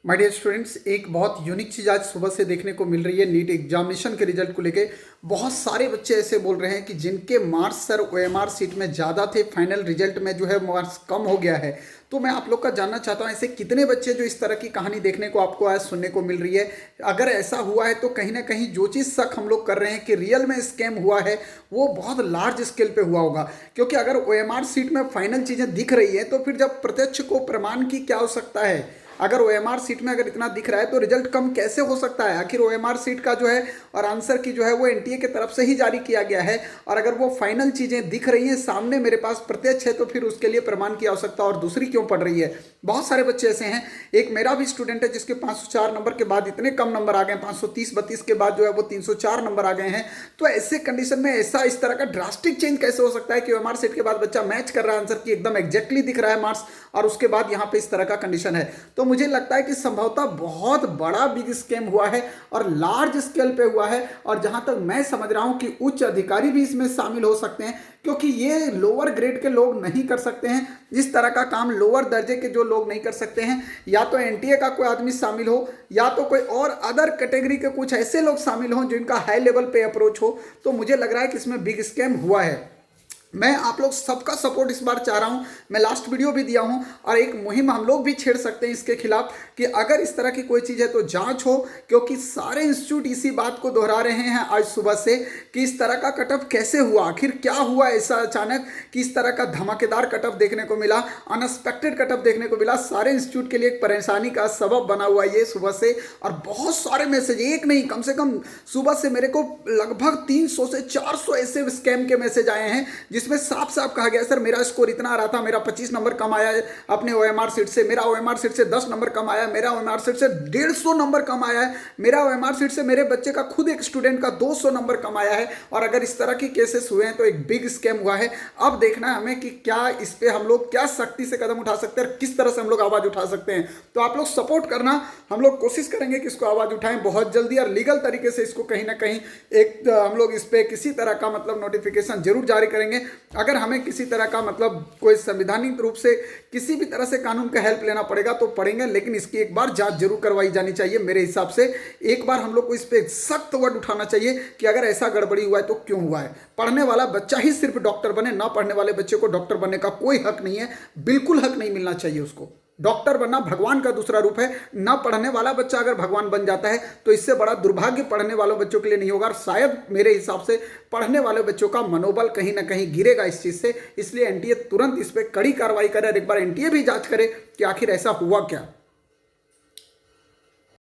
My dear students, एक बहुत unique चीज़ आज सुबह से देखने को मिल रही है। नीट एग्जामिनेशन के रिजल्ट को लेके बहुत सारे बच्चे ऐसे बोल रहे हैं कि जिनके मार्क्स सर ओएमआर सीट में ज़्यादा थे, फाइनल रिजल्ट में जो है मार्क्स कम हो गया है। तो मैं आप लोग का जानना चाहता हूँ, ऐसे कितने बच्चे जो इस तरह की कहानी देखने को आपको आज सुनने को मिल रही है। अगर ऐसा हुआ है तो कहीं ना कहीं जो चीज़ शक हम लोग कर रहे हैं कि रियल में स्कैम हुआ है वो बहुत लार्ज स्केल पे हुआ होगा। क्योंकि अगर ओएमआर सीट में फाइनल चीज़ें दिख रही है तो फिर जब प्रत्यक्ष को प्रमाण की क्या हो सकता है। अगर ओएमआर सीट में अगर इतना दिख रहा है तो रिजल्ट कम कैसे हो सकता है। आखिर ओएमआर सीट का जो है और आंसर की जो है वो एनटीए की तरफ से ही जारी किया गया है। और अगर वो फाइनल चीज़ें दिख रही हैं सामने मेरे पास प्रत्यक्ष है तो फिर उसके लिए प्रमाण की आवश्यकता और दूसरी क्यों पड़ रही है। बहुत सारे बच्चे ऐसे हैं, एक मेरा भी स्टूडेंट है जिसके 504 नंबर के बाद इतने कम नंबर आ गए, 530-32 के बाद जो है वो 304 नंबर आ गए हैं। तो ऐसे कंडीशन में ऐसा इस तरह का ड्रास्टिक चेंज कैसे हो सकता है कि ओएमआर सीट के बाद बच्चा मैच कर रहा है आंसर की एकदम एग्जैक्टली दिख रहा है मार्क्स और उसके बाद यहाँ पे इस तरह का कंडीशन है। तो मुझे लगता है कि संभवतः बहुत बड़ा बिग स्कैम हुआ है और लार्ज स्केल पे हुआ है। और जहां तक मैं समझ रहा हूं कि उच्च अधिकारी भी इसमें शामिल हो सकते हैं, क्योंकि ये लोअर ग्रेड के लोग नहीं कर सकते हैं इस तरह का काम। लोअर दर्जे के जो लोग नहीं कर सकते हैं, या तो एनटीए का कोई आदमी शामिल हो या तो कोई और अदर कैटेगरी के कुछ ऐसे लोग शामिल हों जिनका हाई लेवल पे अप्रोच हो। तो मुझे लग रहा है कि इसमें बिग स्कैम हुआ है। मैं आप लोग सबका सपोर्ट इस बार चाह रहा हूं। मैं लास्ट वीडियो भी दिया हूं और एक मुहिम हम लोग भी छेड़ सकते हैं इसके खिलाफ कि अगर इस तरह की कोई चीज़ है तो जांच हो। क्योंकि सारे इंस्टीट्यूट इसी बात को दोहरा रहे हैं आज सुबह से कि इस तरह का कटऑफ कैसे हुआ, आखिर क्या हुआ ऐसा अचानक कि इस तरह का धमाकेदार कटऑफ देखने को मिला, अनएक्सपेक्टेड कटऑफ देखने को मिला। सारे इंस्टीट्यूट के लिए एक परेशानी का सबब बना हुआ ये सुबह से। और बहुत सारे मैसेज, एक नहीं कम से कम सुबह से मेरे को लगभग 300 से 400 ऐसे स्कैम के मैसेज आए हैं जिसमें साफ साफ कहा गया सर मेरा स्कोर इतना आ रहा था, मेरा 25 नंबर कम आया है अपने ओएमआर सीट से, मेरा ओएमआर सीट से 10 नंबर कम आया, मेरा ओएमआर सीट से 150 नंबर कम आया है, मेरा ओएमआर सीट से मेरे बच्चे का खुद एक स्टूडेंट का 200 नंबर कम आया है। और अगर इस तरह की केसेस हुए हैं तो एक बिग स्कैम हुआ है। अब देखना है हमें कि क्या इस पे हम लोग क्या सख्ती से कदम उठा सकते हैं और किस तरह से हम लोग आवाज उठा सकते हैं। तो आप लोग सपोर्ट करना, हम लोग कोशिश करेंगे कि इसको आवाज उठाएं बहुत जल्दी और लीगल तरीके से इसको कहीं ना कहीं एक हम लोग इस पे किसी तरह का मतलब नोटिफिकेशन जरूर जारी करेंगे। अगर हमें किसी तरह का मतलब कोई संवैधानिक रूप से किसी भी तरह से कानून का हेल्प लेना पड़ेगा तो पड़ेंगे, लेकिन इसकी एक बार जांच जरूर करवाई जानी चाहिए। मेरे हिसाब से एक बार हम लोग को इस पे सख्त वर्ड उठाना चाहिए कि अगर ऐसा गड़बड़ी हुआ है तो क्यों हुआ है। पढ़ने वाला बच्चा ही सिर्फ डॉक्टर बने, ना पढ़ने वाले बच्चे को डॉक्टर बनने का कोई हक नहीं है, बिल्कुल हक नहीं मिलना चाहिए उसको। डॉक्टर बनना भगवान का दूसरा रूप है। ना पढ़ने वाला बच्चा अगर भगवान बन जाता है तो इससे बड़ा दुर्भाग्य पढ़ने वालों बच्चों के लिए नहीं होगा। और शायद मेरे हिसाब से पढ़ने वाले बच्चों का मनोबल कहीं ना कहीं गिरेगा इस चीज़ से। इसलिए एनटीए तुरंत इस पर कड़ी कार्रवाई करे और एक बार एनटीए भी जांच करे कि आखिर ऐसा हुआ क्या।